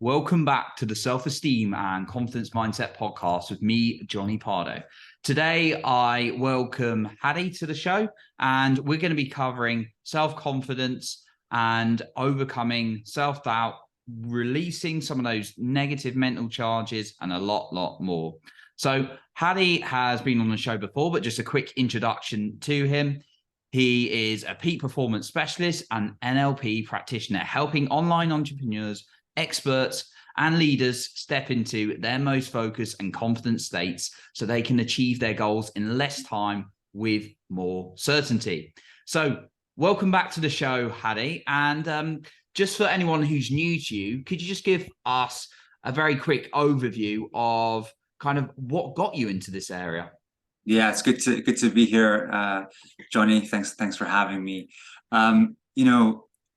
Welcome back to the Self-Esteem and Confidence Mindset podcast with me, Johnny Pardo. Today, I welcome Hadi to the show, and we're going to be covering self-confidence and overcoming self-doubt, releasing some of those negative mental charges, and a lot more. So Hadi has been on the show before, but just a quick introduction to him. He is a peak performance specialist and NLP practitioner, helping online entrepreneurs, experts, and leaders step into their most focused and confident states so they can achieve their goals in less time with more certainty. So welcome back to the show, Hadi. And just for anyone who's new to you, could you just give us a very quick overview of kind of what got you into this area? Yeah, it's good to be here, Johnny. Thanks for having me.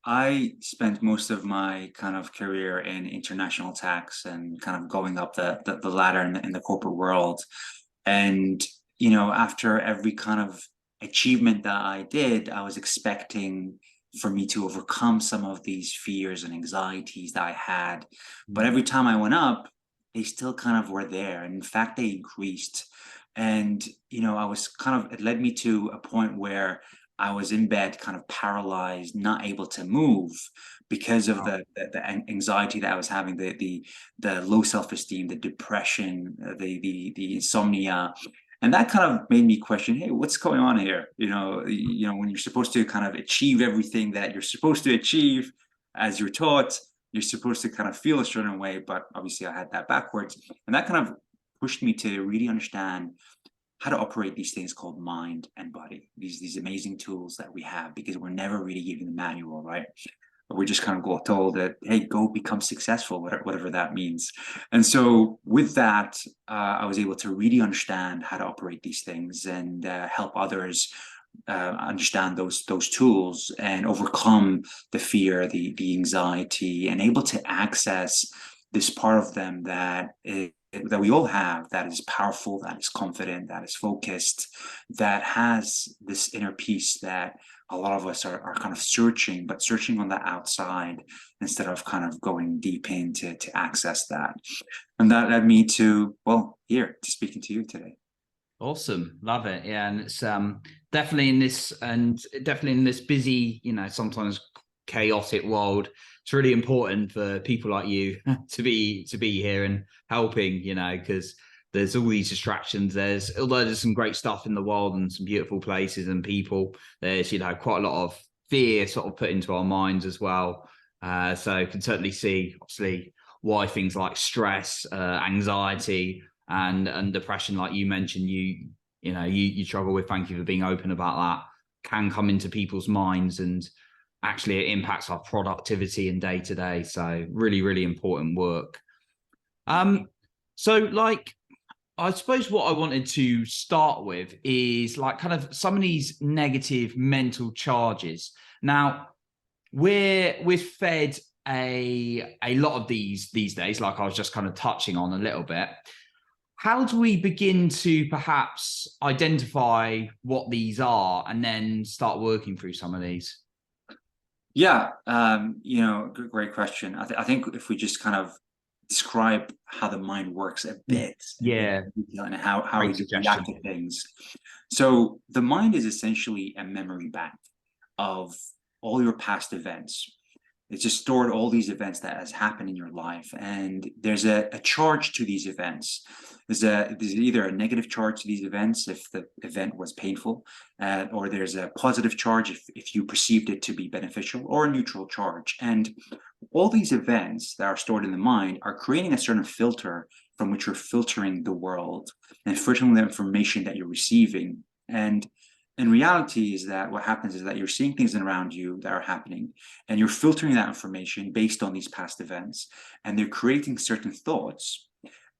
I spent most of my kind of career in international tax and kind of going up the ladder in the corporate world. And after every kind of achievement that I did, I was expecting for me to overcome some of these fears and anxieties that I had. But every time I went up, they still kind of were there. And in fact, they increased. And, it led me to a point where I was in bed, kind of paralyzed, not able to move because of the anxiety that I was having, the low self-esteem, the depression, the insomnia. And that kind of made me question, hey, what's going on here? When you're supposed to kind of achieve everything that you're supposed to achieve as you're taught, you're supposed to kind of feel a certain way, but obviously I had that backwards. And that kind of pushed me to really understand how to operate these things called mind and body, these amazing tools that we have, because we're never really given the manual, right? We're just kind of told that, hey, go become successful, whatever that means. And so with that, I was able to really understand how to operate these things and help others understand those tools and overcome the fear, the anxiety, and able to access this part of them that we all have, that is powerful, that is confident, that is focused, that has this inner peace that a lot of us are kind of searching on the outside instead of kind of going deep in to access that. And that led me to speaking to you today. Awesome. Love it. Yeah. And it's definitely in this busy, sometimes chaotic world, it's really important for people like you to be here and helping, because there's all these distractions. Although there's some great stuff in the world and some beautiful places and people, there's, quite a lot of fear sort of put into our minds as well. So you can certainly see, obviously, why things like stress, anxiety, and depression, like you mentioned, you struggle with. Thank you for being open about that. Can come into people's minds, and actually it impacts our productivity and day to day. So really important work. So I suppose what I wanted to start with is kind of some of these negative mental charges. Now we're fed a lot of these days, like I was just kind of touching on a little bit. How do we begin to perhaps identify what these are and then start working through some of these? Yeah, great question. I think if we just kind of describe how the mind works a bit, and how we react to things. So the mind is essentially a memory bank of all your past events. It's just stored all these events that has happened in your life, and there's a charge to these events. There's either a negative charge to these events if the event was painful, or there's a positive charge if you perceived it to be beneficial, or a neutral charge. And all these events that are stored in the mind are creating a certain filter from which you're filtering the world and filtering the information that you're receiving. And in reality is that what happens is that you're seeing things around you that are happening, and you're filtering that information based on these past events, and they're creating certain thoughts.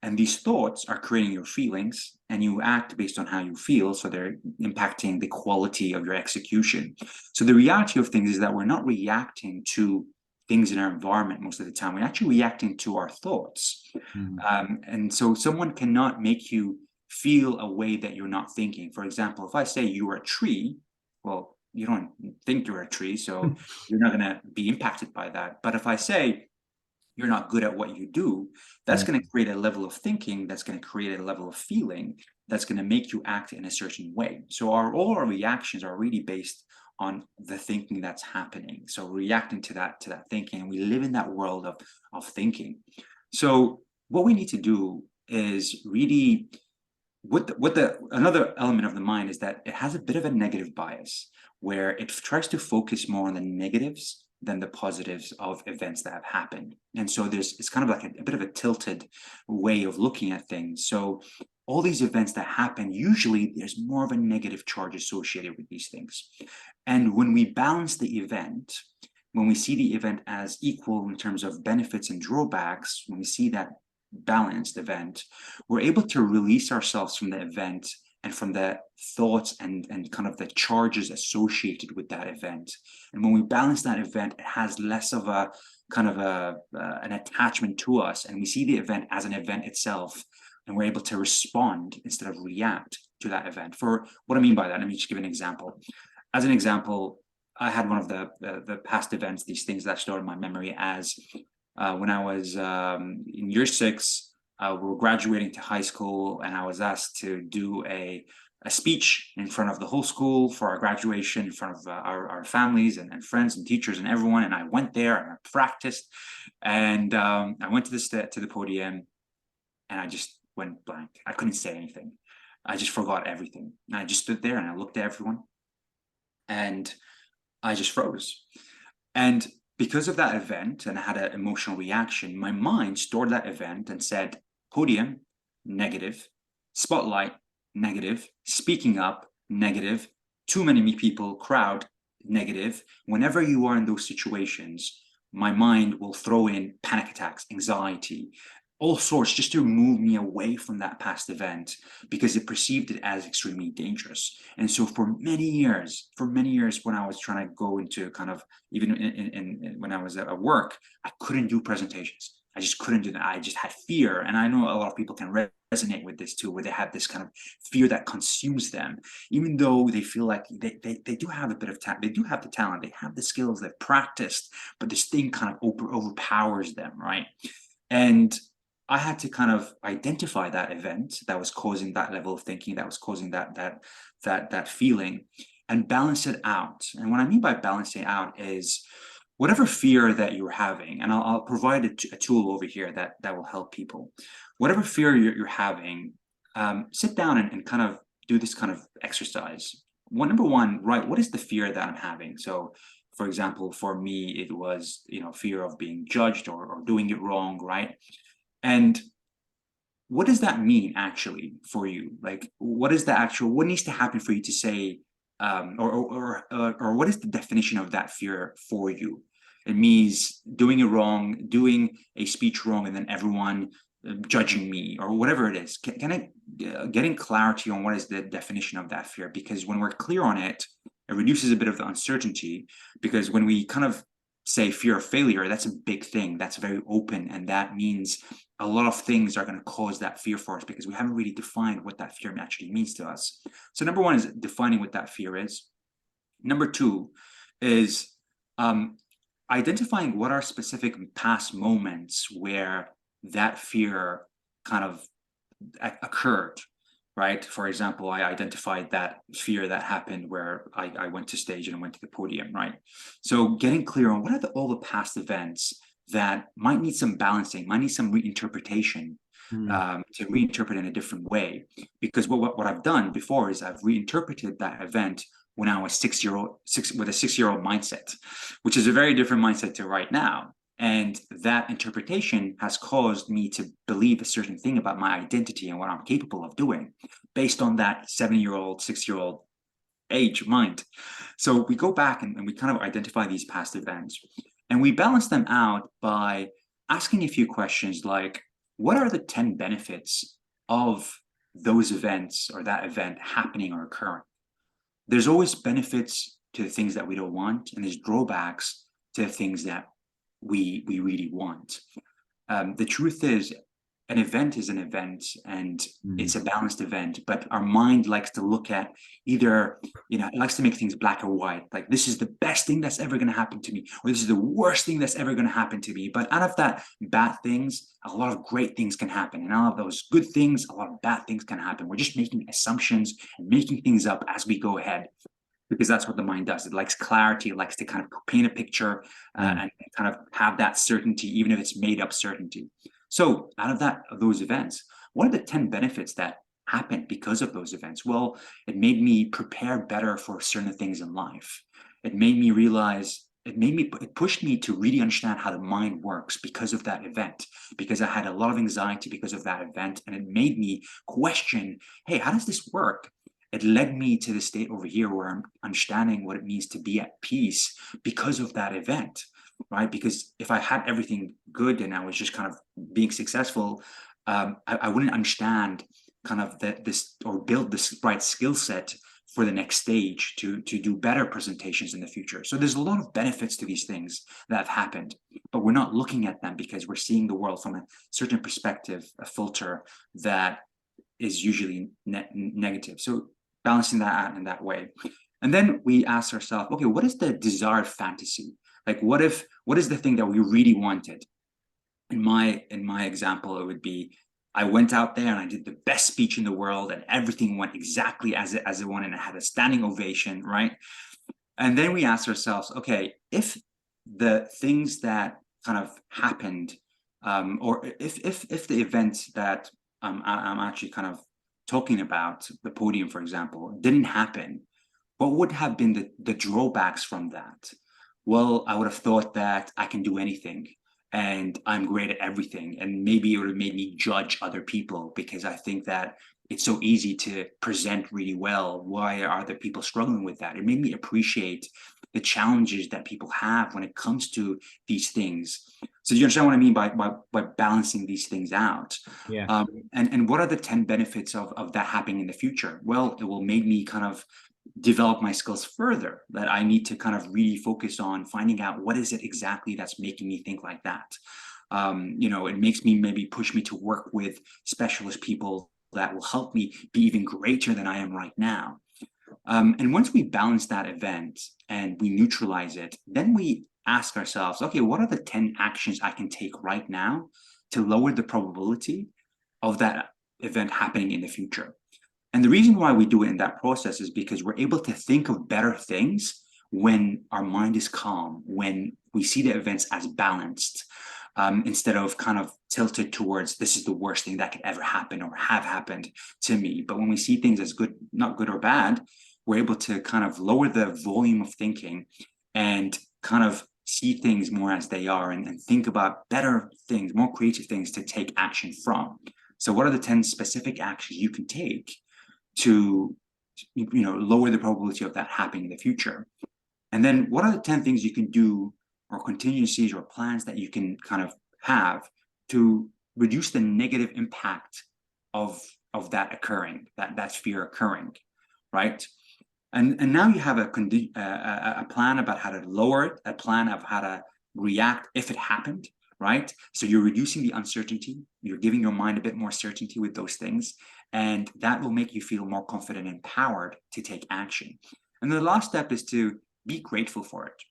And these thoughts are creating your feelings, and you act based on how you feel. So they're impacting the quality of your execution. So the reality of things is that we're not reacting to things in our environment most of the time. We're actually reacting to our thoughts. And so someone cannot make you feel a way that you're not thinking. For example, if I say you are a tree, well, you don't think you're a tree, so you're not going to be impacted by that. But if I say you're not good at what you do, that's going to create a level of thinking, that's going to create a level of feeling, that's going to make you act in a certain way. So all our reactions are really based on the thinking that's happening. So reacting to that thinking, and we live in that world of thinking. So what we need to do is really, another element of the mind is that it has a bit of a negative bias, where it tries to focus more on the negatives than the positives of events that have happened. And so it's kind of like a bit of a tilted way of looking at things. So all these events that happen, usually there's more of a negative charge associated with these things. And when we balance the event, when we see the event as equal in terms of benefits and drawbacks, when we see that balanced event, we're able to release ourselves from the event and from the thoughts and kind of the charges associated with that event. And when we balance that event, it has less of a kind of an attachment to us, and we see the event as an event itself, and we're able to respond instead of react to that event. For what I mean by that, let me just give an example. As an example, I had one of the past events, these things that stored in my memory, as when I was in year 6, we were graduating to high school, and I was asked to do a speech in front of the whole school for our graduation, in front of our families and friends and teachers and everyone. And I went there and I practiced, and I went to the podium, and I just went blank. I couldn't say anything. I just forgot everything. And I just stood there and I looked at everyone, and I just froze. And because of that event, and I had an emotional reaction, my mind stored that event and said, podium, negative; spotlight, negative; speaking up, negative; too many people, crowd, negative. Whenever you are in those situations, my mind will throw in panic attacks, anxiety, all sorts, just to move me away from that past event, because it perceived it as extremely dangerous. And so for many years, when I was trying to go into kind of, even when I was at work, I couldn't do presentations. I just couldn't do that. I just had fear. And I know a lot of people can resonate with this too, where they have this kind of fear that consumes them, even though they feel like they do have a bit of talent, they do have the talent, they have the skills, they've practiced, but this thing kind of overpowers them, right? And I had to kind of identify that event that was causing that level of thinking, that was causing that feeling, and balance it out. And what I mean by balancing out is whatever fear that you're having, and I'll provide a tool over here that will help people. Whatever fear you're having, sit down and kind of do this kind of exercise. Number one, right? What is the fear that I'm having? So, for example, for me, it was, fear of being judged or doing it wrong, right? And what does that mean actually for you? Like, what needs to happen for you to say, or what is the definition of that fear for you? It means doing it wrong, doing a speech wrong, and then everyone judging me, or whatever it is. Getting clarity on what is the definition of that fear, because when we're clear on it, it reduces a bit of the uncertainty. Because when we kind of say fear of failure, that's a big thing, that's very open, and that means a lot of things are going to cause that fear for us, because we haven't really defined what that fear actually means to us. So number one is defining what that fear is. Number two is identifying what are specific past moments where that fear kind of occurred, right? For example, I identified that fear that happened where I went to stage and I went to the podium, right? So getting clear on what are all the past events that might need some balancing, might need some reinterpretation, to reinterpret in a different way. Because what I've done before is I've reinterpreted that event when I was with a 6-year-old mindset, which is a very different mindset to right now. And that interpretation has caused me to believe a certain thing about my identity and what I'm capable of doing based on that 7-year-old, 6-year-old age mind. So we go back and we kind of identify these past events, and we balance them out by asking a few questions like, what are the 10 benefits of those events or that event happening or occurring? There's always benefits to the things that we don't want, and there's drawbacks to the things that we really want. The truth is, an event is an event, and it's a balanced event, but our mind likes to look at either, it likes to make things black or white, like this is the best thing that's ever going to happen to me, or this is the worst thing that's ever going to happen to me. But out of that bad things, a lot of great things can happen, and out of those good things, a lot of bad things can happen. We're just making assumptions and making things up as we go ahead, because that's what the mind does. It likes clarity. It likes to kind of paint a picture and kind of have that certainty, even if it's made up certainty. So out of those events, what are the 10 benefits that happened because of those events? Well, it made me prepare better for certain things in life. It made me realize, it pushed me to really understand how the mind works because of that event, because I had a lot of anxiety because of that event. And it made me question, hey, how does this work? It led me to the state over here where I'm understanding what it means to be at peace because of that event, right? Because if I had everything good and I was just kind of being successful, I wouldn't understand kind of this, or build this right skill set for the next stage to do better presentations in the future. So there's a lot of benefits to these things that have happened, but we're not looking at them because we're seeing the world from a certain perspective, a filter that is usually negative. So balancing that out in that way. And then we ask ourselves, okay, what is the desired fantasy? Like, what is the thing that we really wanted? In my example, it would be, I went out there and I did the best speech in the world and everything went exactly as it wanted, and I had a standing ovation, right? And then we ask ourselves, okay, if the things that kind of happened, or if the event that I'm actually kind of talking about, the podium, for example, didn't happen, what would have been the drawbacks from that? Well, I would have thought that I can do anything and I'm great at everything. And maybe it would have made me judge other people because I think that it's so easy to present really well. Why are other people struggling with that? It made me appreciate the challenges that people have when it comes to these things. So you understand what I mean by balancing these things out? Yeah. And what are the 10 benefits of that happening in the future? Well, it will make me kind of develop my skills further, that I need to kind of really focus on finding out what is it exactly that's making me think like that. It makes me maybe push me to work with specialist people that will help me be even greater than I am right now. And once we balance that event and we neutralize it, then we ask ourselves, okay, what are the 10 actions I can take right now to lower the probability of that event happening in the future? And the reason why we do it in that process is because we're able to think of better things when our mind is calm, when we see the events as balanced, instead of kind of tilted towards this is the worst thing that could ever happen or have happened to me. But when we see things as good, not good or bad, we're able to kind of lower the volume of thinking and kind of see things more as they are, and think about better things, more creative things to take action from. So what are the 10 specific actions you can take to lower the probability of that happening in the future? And then what are the 10 things you can do, or contingencies or plans that you can kind of have to reduce the negative impact of that occurring, that fear occurring, right? And now you have a plan about how to lower it, a plan of how to react if it happened, right? So you're reducing the uncertainty, you're giving your mind a bit more certainty with those things, and that will make you feel more confident and empowered to take action. And the last step is to be grateful for it.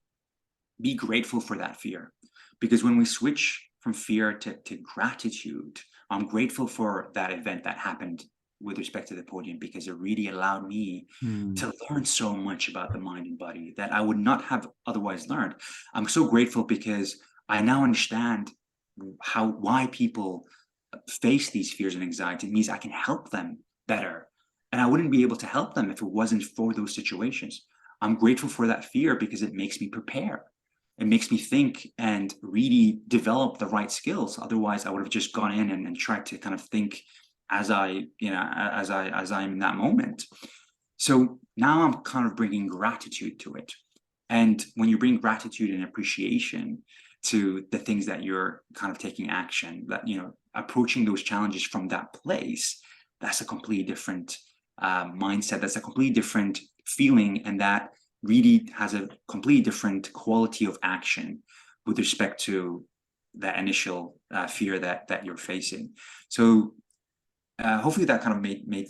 Be grateful for that fear, because when we switch from fear to gratitude, I'm grateful for that event that happened with respect to the podium, because it really allowed me to learn so much about the mind and body that I would not have otherwise learned. I'm so grateful because I now understand why people face these fears and anxiety. It means I can help them better, and I wouldn't be able to help them if it wasn't for those situations. I'm grateful for that fear because it makes me prepare. It makes me think and really develop the right skills. Otherwise, I would have just gone in and tried to kind of think as I'm in that moment. So now I'm kind of bringing gratitude to it. And when you bring gratitude and appreciation to the things that you're kind of taking action, that, approaching those challenges from that place, that's a completely different mindset. That's a completely different feeling. And that really has a completely different quality of action with respect to that initial fear that you're facing. So hopefully that kind of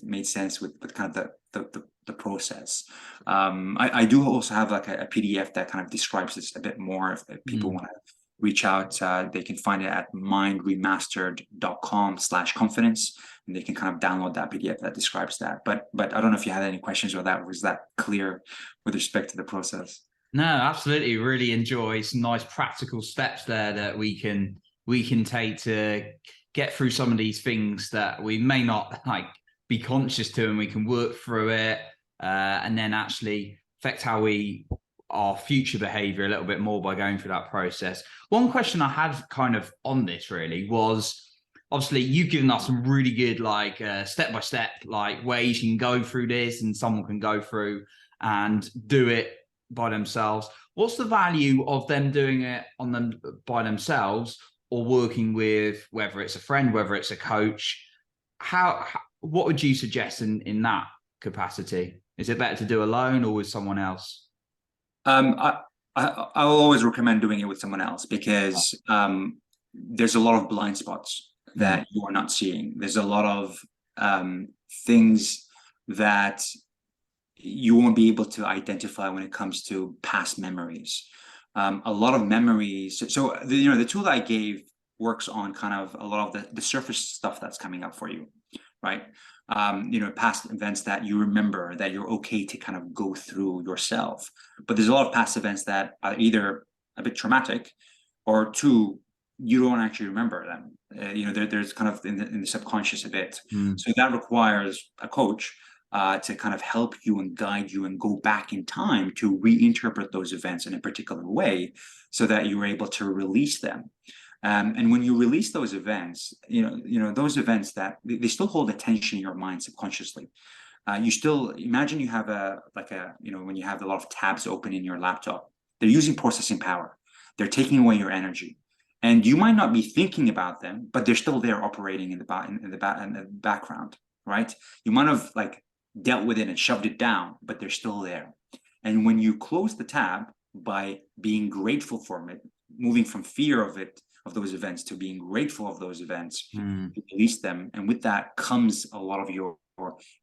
made sense with kind of the process. I do also have like a PDF that kind of describes this a bit more. If people want to reach out, they can find it at mindremastered.com/confidence, and they can kind of download that PDF that describes that. But I don't know if you had any questions or that was that clear with respect to the process. No, absolutely. Really enjoy some nice practical steps there that we can take to get through some of these things that we may not like be conscious to, and we can work through it and then actually affect how our future behavior a little bit more by going through that process. One question I had kind of on this really was, obviously you've given us some really good like step-by-step like ways you can go through this and someone can go through and do it by themselves. What's the value of them doing it on them by themselves or working with, whether it's a friend, whether it's a coach? What would you suggest in that capacity? Is it better to do alone or with someone else? I will always recommend doing it with someone else because there's a lot of blind spots that you are not seeing. There's a lot of things that you won't be able to identify when it comes to past memories. A lot of memories. So the tool that I gave works on kind of a lot of the surface stuff that's coming up for you, right? Past events that you remember that you're okay to kind of go through yourself. But there's a lot of past events that are either a bit traumatic, or two, you don't actually remember them. There's kind of in the subconscious a bit. So that requires a coach to kind of help you and guide you and go back in time to reinterpret those events in a particular way so that you're able to release them. And when you release those events, those events that they still hold attention in your mind subconsciously. You still imagine you have when you have a lot of tabs open in your laptop, they're using processing power. They're taking away your energy. And you might not be thinking about them, but they're still there operating in the background, right? You might have like dealt with it and shoved it down, but they're still there. And when you close the tab by being grateful for it, moving from fear of those events to being grateful of those events, you release them. And with that comes a lot of your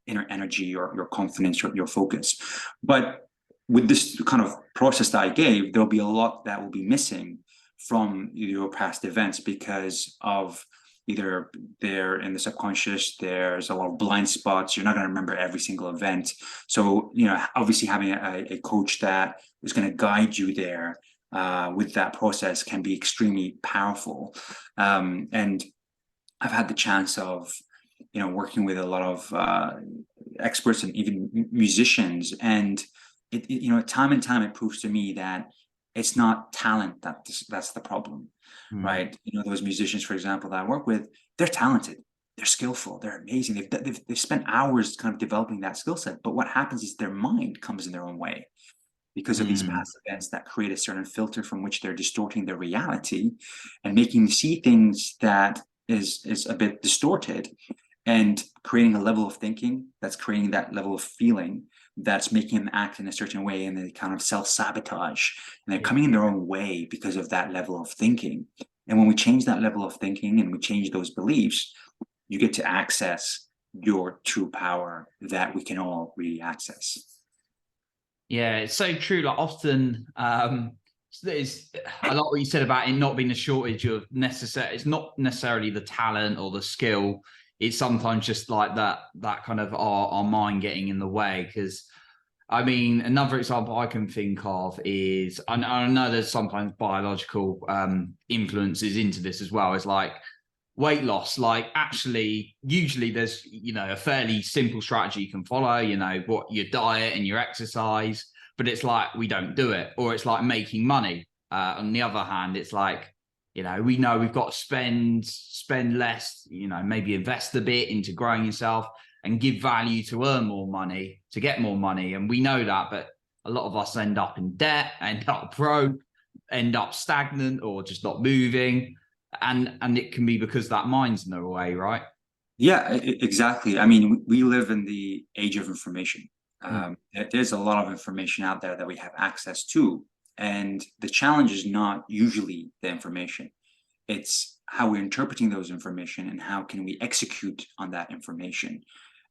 inner energy, your confidence, your focus. But with this kind of process that I gave, there'll be a lot that will be missing from your past events because of either they're in the subconscious, there's a lot of blind spots, you're not going to remember every single event. So, obviously having a coach that is going to guide you there with that process can be extremely powerful. And I've had the chance of, working with a lot of experts and even musicians, and time and time it proves to me that it's not talent that's the problem, right? Those musicians, for example, that I work with, they're talented, they're skillful, they're amazing. They've spent hours kind of developing that skill set, but what happens is their mind comes in their own way because of these past events that create a certain filter from which they're distorting their reality and making you see things that is a bit distorted, and creating a level of thinking that's creating that level of feeling that's making them act in a certain way, and they kind of self-sabotage, and they're coming in their own way because of that level of thinking. And when we change that level of thinking and we change those beliefs, you get to access your true power that we can all really access. Yeah, it's so true. Like often, there's a lot what you said about it not being a shortage of it's not necessarily the talent or the skill. It's sometimes just like that kind of our mind getting in the way. Because I mean, another example I can think of is, I know there's sometimes biological influences into this as well. It's like weight loss. Like actually, usually there's, a fairly simple strategy you can follow, what your diet and your exercise, but it's like, we don't do it. Or it's like making money. On the other hand, it's like, we know we've got to spend less, maybe invest a bit into growing yourself and give value to earn more money, to get more money. And we know that, but a lot of us end up in debt, end up broke, end up stagnant or just not moving. And it can be because that mind's in the way, right? Yeah, exactly. I mean, we live in the age of information. There's a lot of information out there that we have access to. And the challenge is not usually the information. It's how we're interpreting those information and how can we execute on that information.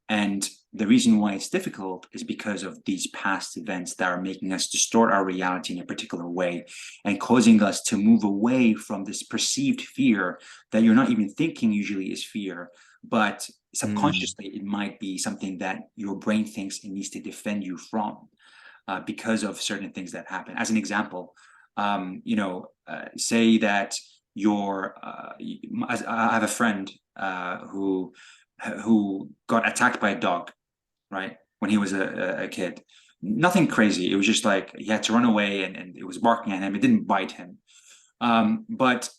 And the reason why it's difficult is because of these past events that are making us distort our reality in a particular way and causing us to move away from this perceived fear that you're not even thinking usually is fear, but subconsciously it might be something that your brain thinks it needs to defend you from, because of certain things that happen. As an example, say that I have a friend who got attacked by a dog, right? When he was a kid. Nothing crazy. It was just like he had to run away and it was barking at him. It didn't bite him. But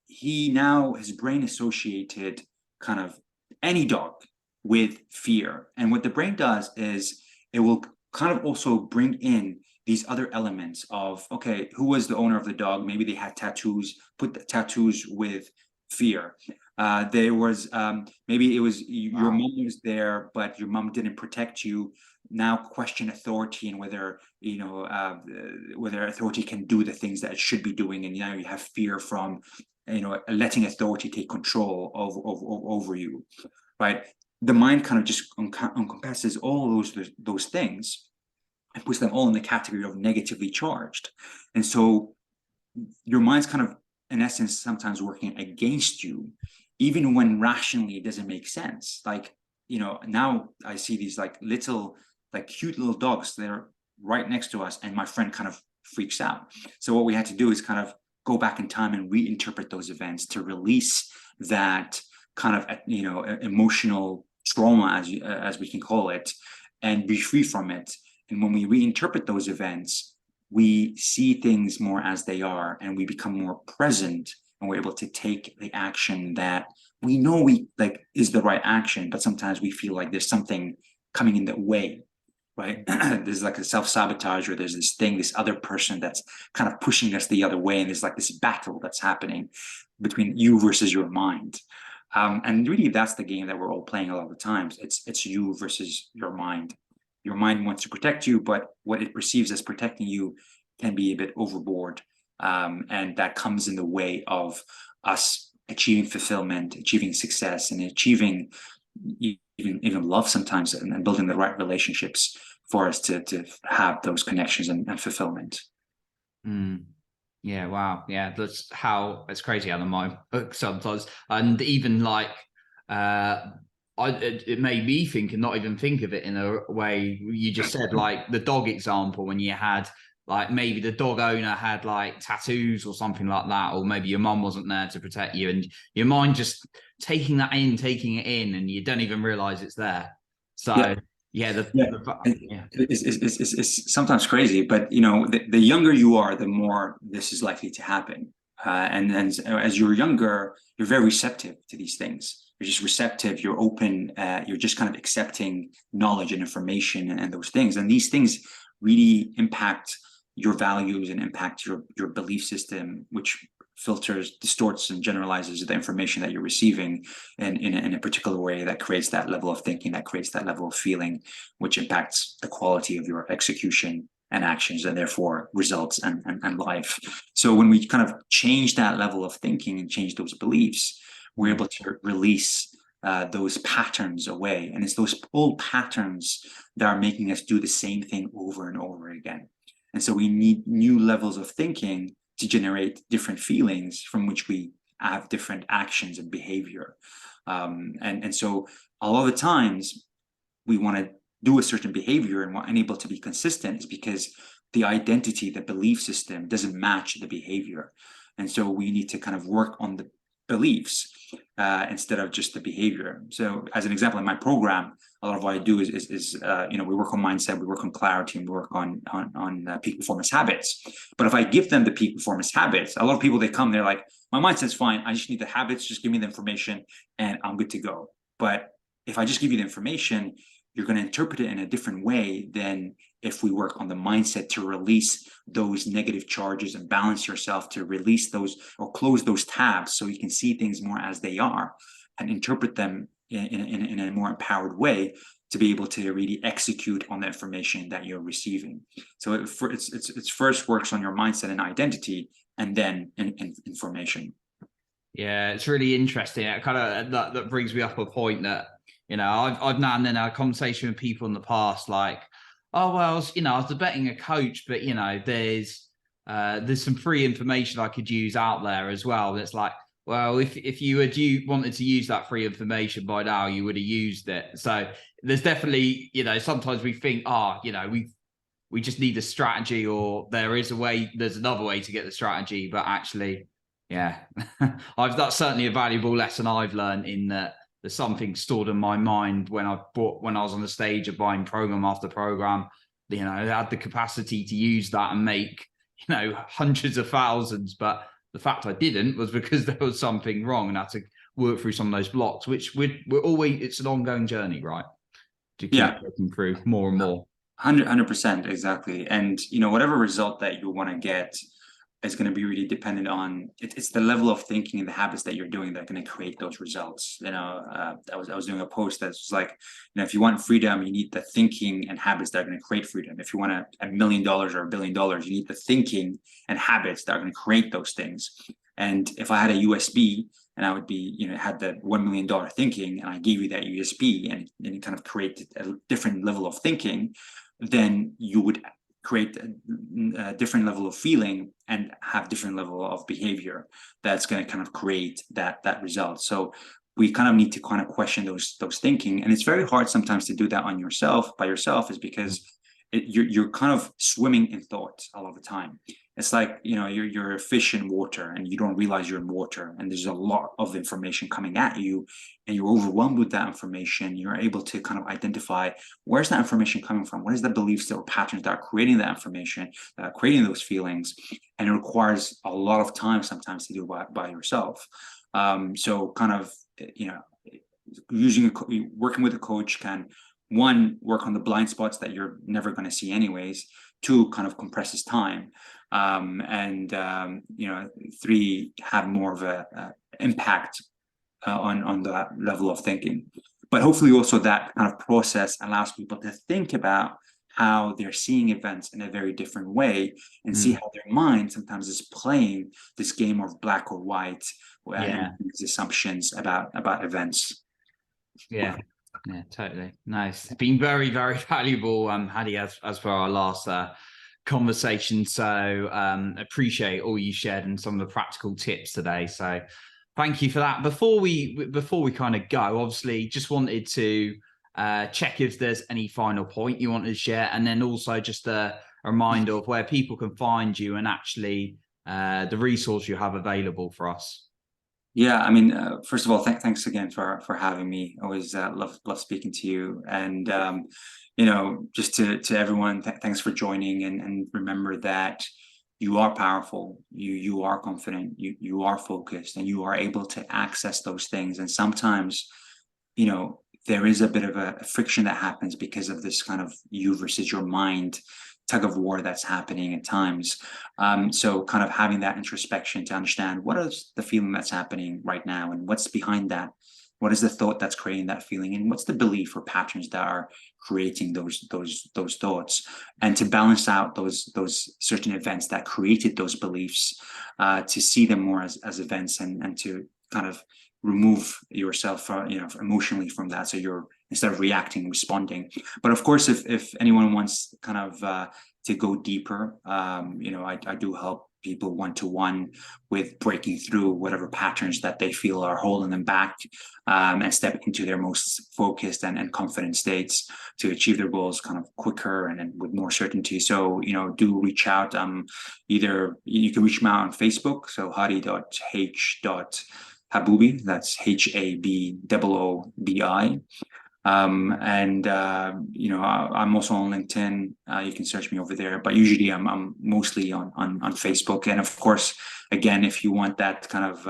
his brain associated kind of any dog with fear. And what the brain does is it will kind of also bring in these other elements of, okay, who was the owner of the dog? Maybe they had tattoos, put the tattoos with fear. There was maybe it was your mom was there, but your mom didn't protect you. Now question authority and whether whether authority can do the things that it should be doing, and now you have fear from letting authority take control over you, right? The mind kind of just encompasses all those things and puts them all in the category of negatively charged, and so your mind's kind of in essence sometimes working against you, even when rationally it doesn't make sense. Like, now I see these like cute little dogs that are right next to us, and my friend kind of freaks out. So what we had to do is kind of go back in time and reinterpret those events to release that kind of emotional trauma, as we can call it, and be free from it. And when we reinterpret those events, we see things more as they are, and we become more present, and we're able to take the action that we know is the right action, but sometimes we feel like there's something coming in the way, right? There's like a self-sabotage, or there's this other person that's kind of pushing us the other way, and there's like this battle that's happening between you versus your mind. And really that's the game that we're all playing a lot of the times. It's you versus your mind. Your mind wants to protect you, but what it perceives as protecting you can be a bit overboard. And that comes in the way of us achieving fulfillment, achieving success, and achieving even love sometimes, and building the right relationships for us to have those connections and fulfillment. Yeah, wow. Yeah, it's crazy how the mind works sometimes. And even like it made me think and not even think of it in a way you just said, like the dog example, when you had like maybe the dog owner had like tattoos or something like that, or maybe your mum wasn't there to protect you, and your mind just taking it in, and you don't even realize it's there. So it's sometimes crazy, but the younger you are, the more this is likely to happen. And as you're younger, you're very receptive to these things. You're just receptive, you're open, you're just kind of accepting knowledge and information and those things. And these things really impact your values and impact your belief system, which filters, distorts, and generalizes the information that you're receiving in a particular way that creates that level of thinking, that creates that level of feeling, which impacts the quality of your execution and actions, and therefore results and life. So when we kind of change that level of thinking and change those beliefs, we're able to release those patterns away. And it's those old patterns that are making us do the same thing over and over again. And so we need new levels of thinking to generate different feelings from which we have different actions and behavior. And so a lot of the times we want to do a certain behavior and we're unable to be consistent is because the identity, the belief system doesn't match the behavior. And so we need to kind of work on the beliefs instead of just the behavior. So as an example, in my program, a lot of what I do is we work on mindset, we work on clarity, and we work on peak performance habits. But if I give them the peak performance habits, a lot of people, they come, they're like, my mindset's fine, I just need the habits, just give me the information and I'm good to go. But if I just give you the information, you're going to interpret it in a different way than if we work on the mindset to release those negative charges and balance yourself, to release those or close those tabs so you can see things more as they are and interpret them in a more empowered way to be able to really execute on the information that you're receiving. So it's first works on your mindset and identity, and then in information. Yeah, it's really interesting. It kind of that brings me up a point that, I've now and then had a conversation with people in the past, like, oh well, I was debating a coach, but there's some free information I could use out there as well. That's like, well, if you wanted to use that free information by now, you would have used it. So there's definitely, sometimes we think, we just need a strategy, or there's another way to get the strategy, but actually, yeah, that's certainly a valuable lesson I've learned, in that there's something stored in my mind when I was on the stage of buying program after program. I had the capacity to use that and make, hundreds of thousands, but the fact I didn't was because there was something wrong, and I had to work through some of those blocks, which we're always, it's an ongoing journey, right? To keep Yeah, working through more and more. 100% exactly. And whatever result that you want to get is going to be really dependent on it's the level of thinking and the habits that you're doing that are going to create those results. I was doing a post that's like, if you want freedom, you need the thinking and habits that are going to create freedom. If you want $1 million or $1 billion, you need the thinking and habits that are going to create those things. And if I had a USB and I would be, had the $1 million thinking, and I gave you that USB, and it kind of created a different level of thinking, then you would create a different level of feeling and have different level of behavior that's going to kind of create that result. So we kind of need to kind of question those thinking, and it's very hard sometimes to do that by yourself, is because you're kind of swimming in thoughts all of the time. It's like, you're a fish in water and you don't realize you're in water, and there's a lot of information coming at you, and you're overwhelmed with that information. You're able to kind of identify, where's that information coming from? What is the beliefs or patterns that are creating that information, that are creating those feelings? And it requires a lot of time sometimes to do by yourself. So kind of, working with a coach can, one, work on the blind spots that you're never going to see anyways. Two, kind of compresses time. And three, have more of a impact on that level of thinking. But hopefully also that kind of process allows people to think about how they're seeing events in a very different way, and see how their mind sometimes is playing this game of black or white, and these assumptions about events. Yeah, totally. Nice. It's been very, very valuable, Hadi, as for our last conversation. So appreciate all you shared and some of the practical tips today. So thank you for that. Before we kind of go, obviously, just wanted to check if there's any final point you wanted to share, and then also just a reminder of where people can find you, and actually the resource you have available for us. Yeah, I mean, first of all, thanks again for having me. Always love speaking to you. And just to everyone, thanks for joining. And remember that you are powerful, you are confident, you are focused, and you are able to access those things. And sometimes, there is a bit of a friction that happens because of this kind of you versus your mind tug of war that's happening at times. So kind of having that introspection to understand, what is the feeling that's happening right now, and what's behind that? What is the thought that's creating that feeling, and what's the belief or patterns that are creating those thoughts? And to balance out those certain events that created those beliefs, to see them more as events, and to kind of remove yourself emotionally from that, so you're, instead of reacting, responding. But of course, if anyone wants kind of to go deeper, I do help people one-to-one with breaking through whatever patterns that they feel are holding them back, and step into their most focused and confident states to achieve their goals kind of quicker and with more certainty. So do reach out. Either you can reach me out on Facebook, so hadi.h.haboobi, that's HABOOBI. And I'm also on LinkedIn. You can search me over there, but usually I'm mostly on Facebook. And of course, again, if you want that kind of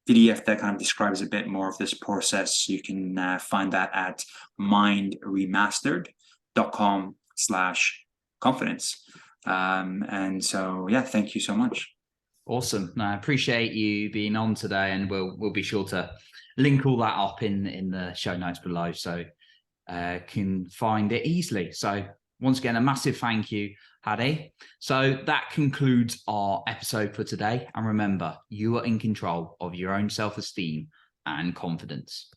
PDF that kind of describes a bit more of this process, you can find that at mindremastered.com/confidence. And so, yeah, thank you so much. Awesome. No, I appreciate you being on today, and we'll be sure to link all that up in the show notes below, so can find it easily. So once again, a massive thank you, Hadi. So that concludes our episode for today. And remember, you are in control of your own self-esteem and confidence.